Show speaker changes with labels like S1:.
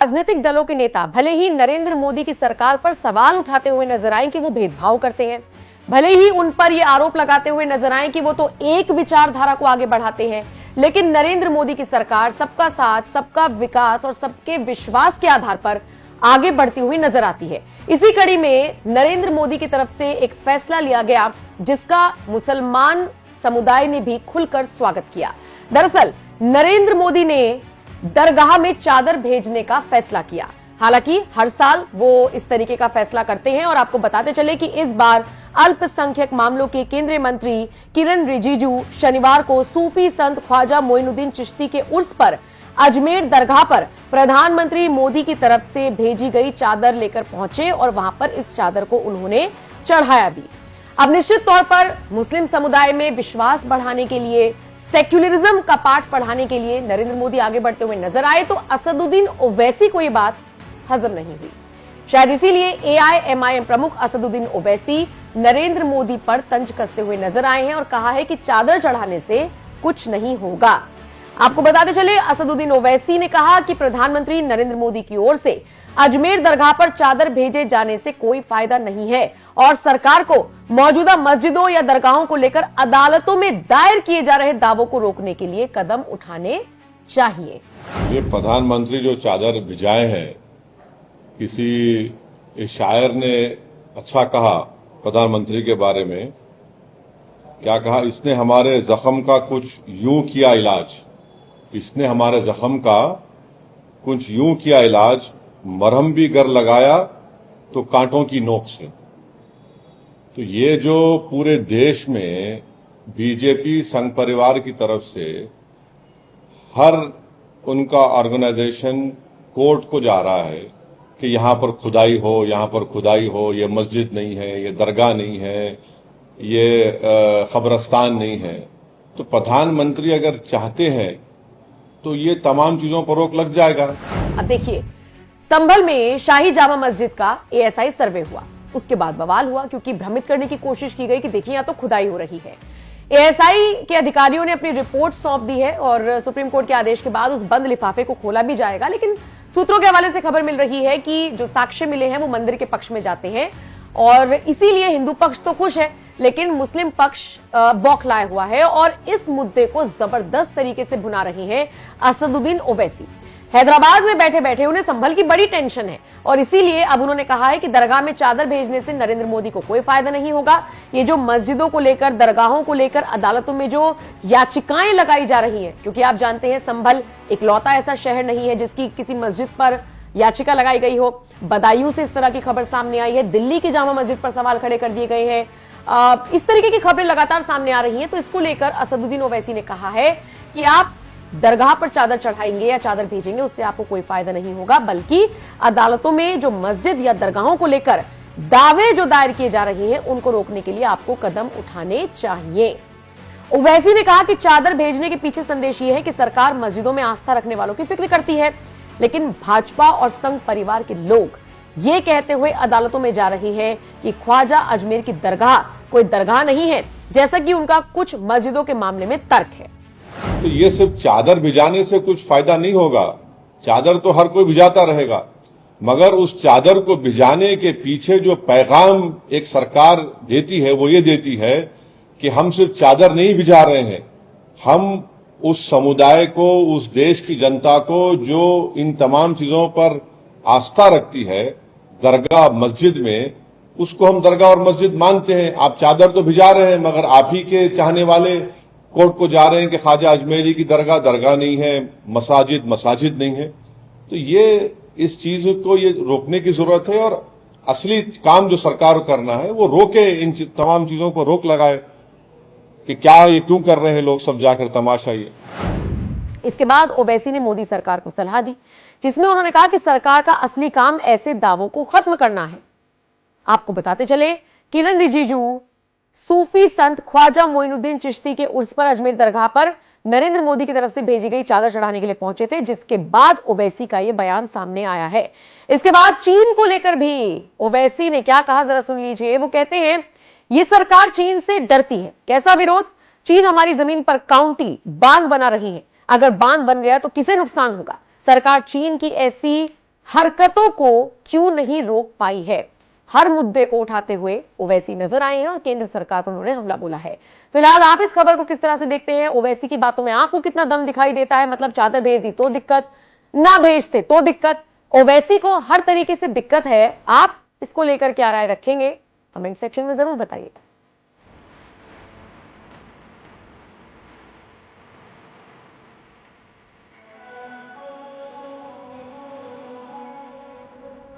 S1: राजनीतिक दलों के नेता भले ही नरेंद्र मोदी की सरकार पर सवाल उठाते हुए नजर आए कि वो भेदभाव करते हैं, भले ही उन पर ये आरोप लगाते हुए नजर आए कि वो तो एक विचारधारा को आगे बढ़ाते हैं, लेकिन नरेंद्र मोदी की सरकार सबका साथ, सबका विकास और सबके विश्वास के आधार पर आगे बढ़ती हुई नजर आती है। इसी कड़ी में नरेंद्र मोदी की तरफ से एक फैसला लिया गया जिसका मुसलमान समुदाय ने भी खुलकर स्वागत किया। दरअसल नरेंद्र मोदी ने दरगाह में चादर भेजने का फैसला किया। हालांकि हर साल वो इस तरीके का फैसला करते हैं और आपको बताते चले कि इस बार अल्पसंख्यक मामलों के केंद्रीय मंत्री किरण रिजिजू शनिवार को सूफी संत ख्वाजा मोइनुद्दीन चिश्ती के उर्स पर अजमेर दरगाह पर प्रधानमंत्री मोदी की तरफ से भेजी गई चादर लेकर पहुंचे और वहां पर इस चादर को उन्होंने चढ़ाया भी। अब निश्चित तौर पर मुस्लिम समुदाय में विश्वास बढ़ाने के लिए, सेक्युलरिज्म का पाठ पढ़ाने के लिए नरेंद्र मोदी आगे बढ़ते हुए नजर आए तो असदुद्दीन ओवैसी को यह बात हजम नहीं हुई। शायद इसीलिए एआईएमआईएम प्रमुख असदुद्दीन ओवैसी नरेंद्र मोदी पर तंज कसते हुए नजर आए हैं और कहा है कि चादर चढ़ाने से कुछ नहीं होगा। आपको बताते चले, असदुद्दीन ओवैसी ने कहा कि प्रधानमंत्री नरेंद्र मोदी की ओर से अजमेर दरगाह पर चादर भेजे जाने से कोई फायदा नहीं है और सरकार को मौजूदा मस्जिदों या दरगाहों को लेकर अदालतों में दायर किए जा रहे दावों को रोकने के लिए कदम उठाने चाहिए।
S2: ये प्रधानमंत्री जो चादर भिजाए हैं, किसी शायर ने अच्छा कहा प्रधानमंत्री के बारे में, क्या कहा, इसने हमारे जख्म का कुछ यूं किया इलाज, इसने हमारे जख्म का कुछ यूं किया इलाज, मरहम भी गर लगाया तो कांटों की नोक से। तो ये जो पूरे देश में बीजेपी संघ परिवार की तरफ से हर उनका ऑर्गेनाइजेशन कोर्ट को जा रहा है कि यहां पर खुदाई हो, यहां पर खुदाई हो, ये मस्जिद नहीं है, ये दरगाह नहीं है, ये कब्रस्तान नहीं है। तो प्रधानमंत्री अगर चाहते हैं तो ये तमाम चीजों पर रोक लग जाएगा।
S1: अब देखिए, संभल में शाही जामा मस्जिद का एएसआई सर्वे हुआ, उसके बाद बवाल हुआ क्योंकि भ्रमित करने की कोशिश की गई कि देखिए यहां तो खुदाई हो रही है। एएसआई के अधिकारियों ने अपनी रिपोर्ट सौंप दी है और सुप्रीम कोर्ट के आदेश के बाद उस बंद लिफाफे को खोला भी जाएगा। लेकिन सूत्रों के हवाले से खबर मिल रही है कि जो साक्ष्य मिले हैं वो मंदिर के पक्ष में जाते हैं और इसीलिए हिंदू पक्ष तो खुश है लेकिन मुस्लिम पक्ष बौखलाया हुआ है और इस मुद्दे को जबरदस्त तरीके से भुना रही हैं असदुद्दीन ओवैसी। हैदराबाद में बैठे बैठे उन्हें संभल की बड़ी टेंशन है और इसीलिए अब उन्होंने कहा है कि दरगाह में चादर भेजने से नरेंद्र मोदी को कोई फायदा नहीं होगा। ये जो मस्जिदों को लेकर, दरगाहों को लेकर अदालतों में जो याचिकाएं लगाई जा रही हैं, क्योंकि आप जानते हैं संभल इकलौता ऐसा शहर नहीं है जिसकी किसी मस्जिद पर याचिका लगाई गई हो। बदायूं से इस तरह की खबर सामने आई है, दिल्ली की जामा मस्जिद पर सवाल खड़े कर दिए गए हैं। इस तरीके की खबरें लगातार सामने आ रही हैं। तो इसको लेकर असदुद्दीन ओवैसी ने कहा है कि आप दरगाह पर चादर चढ़ाएंगे या चादर भेजेंगे उससे आपको कोई फायदा नहीं होगा, बल्कि अदालतों में जो मस्जिद या दरगाहों को लेकर दावे जो दायर किए जा रहे हैं उनको रोकने के लिए आपको कदम उठाने चाहिए। ओवैसी ने कहा कि चादर भेजने के पीछे संदेश ये है कि सरकार मस्जिदों में आस्था रखने वालों की फिक्र करती है, लेकिन भाजपा और संघ परिवार के लोग ये कहते हुए अदालतों में जा रही है कि ख्वाजा अजमेर की दरगाह कोई दरगाह नहीं है, जैसा कि उनका कुछ मस्जिदों के मामले में तर्क है।
S2: तो ये सिर्फ चादर भिजाने से कुछ फायदा नहीं होगा। चादर तो हर कोई भिजाता रहेगा, मगर उस चादर को भिजाने के पीछे जो पैगाम एक सरकार देती है वो ये देती है कि हम सिर्फ चादर नहीं भिजा रहे हैं, हम उस समुदाय को, उस देश की जनता को जो इन तमाम चीजों पर आस्था रखती है, दरगाह मस्जिद में, उसको हम दरगाह और मस्जिद मानते हैं। आप चादर तो भिजा रहे हैं मगर आप ही के चाहने वाले कोर्ट को जा रहे हैं कि ख्वाजा अजमेरी की दरगाह दरगाह नहीं है, मसाजिद मसाजिद नहीं है। तो ये इस चीज को ये रोकने की जरूरत है और असली काम जो सरकार को करना है वो रोके, इन तमाम चीजों पर रोक लगाए कि क्या ये क्यों कर रहे हैं लोग, सब जाकर तमाशा ये।
S1: इसके बाद ओवैसी ने मोदी सरकार को सलाह दी जिसमें उन्होंने कहा कि सरकार का असली काम ऐसे दावों को खत्म करना है। आपको बताते चले, किरण रिजिजू सूफी संत ख्वाजा मोइनुद्दीन चिश्ती के उर्स पर अजमेर दरगाह पर नरेंद्र मोदी की तरफ से भेजी गई चादर चढ़ाने के लिए पहुंचे थे, जिसके बाद ओवैसी का यह बयान सामने आया है। इसके बाद चीन को लेकर भी ओवैसी ने क्या कहा जरा सुन लीजिए। वो कहते हैं ये सरकार चीन से डरती है। कैसा विरोध? चीन हमारी जमीन पर काउंटी बांध बना रही है, अगर बांध बन गया तो किसे नुकसान होगा? सरकार चीन की ऐसी हरकतों को क्यों नहीं रोक पाई है। हर मुद्दे को उठाते हुए ओवैसी नजर आए हैं और केंद्र सरकार पर उन्होंने हमला बोला है। फिलहाल आप इस खबर को किस तरह से देखते हैं? ओवैसी की बातों में आपको कितना दम दिखाई देता है? मतलब चादर भेज दी तो दिक्कत, ना भेजते तो दिक्कत। ओवैसी को हर तरीके से दिक्कत है। आप इसको लेकर क्या राय रखेंगे? कमेंट सेक्शन में जरूर बताइए।